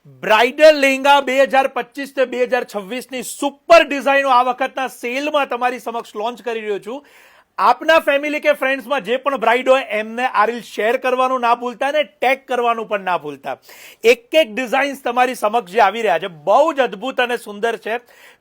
Bridal lehenga 2025 થી 2026 ની super ડિઝાઇનો આ વખતના સેલમાં તમારી સમક્ષ લોન્ચ કરી રહ્યો છું. આપના ફેમિલી કે ફ્રેન્ડ્સમાં જે પણ બ્રાઇડ હોય એમને આ રીલ શેર કરવાનું ના ભૂલતા ને ટેગ કરવાનું પણ ના ભૂલતા. એક એક ડિઝાઇન્સ તમારી સમક્ષ જે આવી રહ્યા છે બહુ જ અદ્ભુત અને સુંદર છે.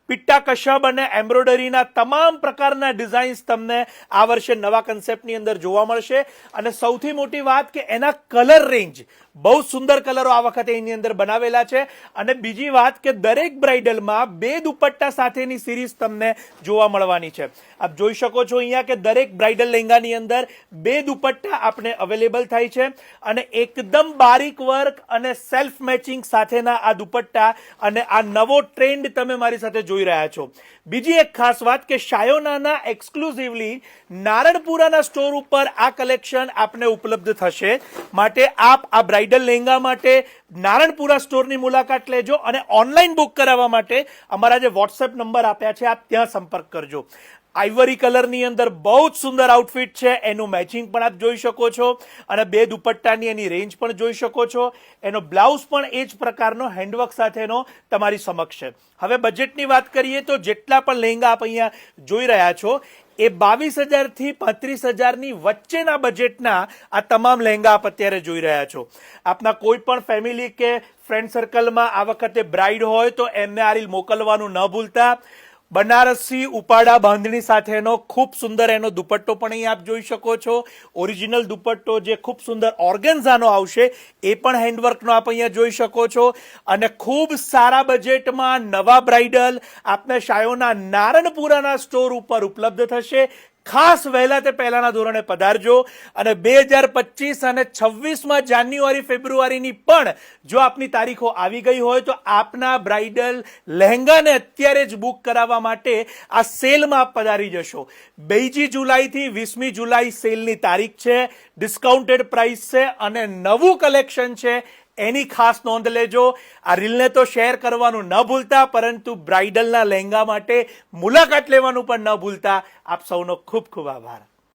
પિટ્ટા કશબ અને એમ્બ્રોઇડરીના તમામ પ્રકારના ડિઝાઇન્સ તમને આ વર્ષે નવા કન્સેપ્ટની અંદર જોવા મળશે. અને સૌથી મોટી વાત કે એના કલર રેન્જ બહુ સુંદર કલરો આ વખતે એની અંદર બનાવેલા છે. અને બીજી વાત કે દરેક બ્રાઇડલમાં 2 દુપટ્ટા સાથેની સિરીઝ તમને જોવા મળવાની છે. આપ જોઈ શકો છો અહીંયા કે દરેક બ્રાઇડલ લેંગાની અંદર 2 દુપટ્ટા આપણે અવેલેબલ થાય છે. અને એકદમ બારીક વર્ક અને સેલ્ફ મેચિંગ સાથેના આ દુપટ્ટા અને આ નવો ટ્રેન્ડ તમે મારી સાથે જોઈ રહ્યા છો. બીજી એક ખાસ વાત કે શાયોનાના એક્સક્લુઝિવલી નારણપુરાના સ્ટોર ઉપર આ કલેક્શન આપને ઉપલબ્ધ થશે. માટે આપ આ બ્રાઇડલ લેંગા માટે નારણપુરા સ્ટોરની મુલાકાત લેજો અને ઓનલાઈન બુક કરાવવા માટે અમારા જે વોટ્સએપ નંબર આપ્યા છે આપ ત્યાં સંપર્ક કરજો. આઈવરી કલરની અંદર બહુ જ સુંદર આઉટફિટ છે, એનું મેચિંગ પણ આપ જોઈ શકો છો અને 2 દુપટ્ટાની એની રેન્જ પણ જોઈ શકો છો. એનો બ્લાઉઝ પણ એ જ પ્રકારનો હેન્ડવર્ક સાથેનો તમારી સમક્ષ છે. હવે બજેટની વાત કરીએ તો જેટલા પણ લહેંગા આપ અહીંયા જોઈ રહ્યા છો એ 22,000 થી 35,000ની વચ્ચેના બજેટના આ તમામ લહેંગા આપ અત્યારે જોઈ રહ્યા છો. આપના કોઈ પણ ફેમિલી કે ફ્રેન્ડ સર્કલમાં આ વખતે બ્રાઇડ હોય તો એમને આ રીલ મોકલવાનું ન ભૂલતા. બનારસી ઉપાડા બાંધણી સાથેનો ખૂબ સુંદર એનો દુપટ્ટો પણ અહીં આપ જોઈ શકો છો. ઓરિજિનલ દુપટ્ટો જે ખૂબ સુંદર ઓર્ગેન્ઝાનો આવશે એ પણ હેન્ડવર્કનો આપ અહીંયા જોઈ શકો છો. અને ખૂબ સારા બજેટમાં નવા બ્રાઇડલ આપને શાયોના નારણપુરાના સ્ટોર ઉપર ઉપલબ્ધ થશે. ખાસ વહેલા તે પહેલાના ધોરણે પધારજો. અને 2025 અને 26માં જાન્યુઆરી ફેબ્રુઆરીની પણ જો આપની તારીખો આવી ગઈ હોય તો આપના બ્રાઇડલ લહેંગાને અત્યારે જ બુક કરાવવા માટે આ સેલમાં આપ પધારી જશો. 2 જુલાઈથી 20મી જુલાઈ સેલની તારીખ છે. ડિસ્કાઉન્ટેડ પ્રાઇસ છે અને નવું કલેક્શન છે એની ખાસ નોંધ લેજો. આ રીલને તો શેર કરવાનું ન ભૂલતા, પરંતુ બ્રાઇડલના લહેંગા માટે મુલાકાત લેવાનું પણ ન ભૂલતા. આપ સૌનો ખૂબ ખૂબ આભાર.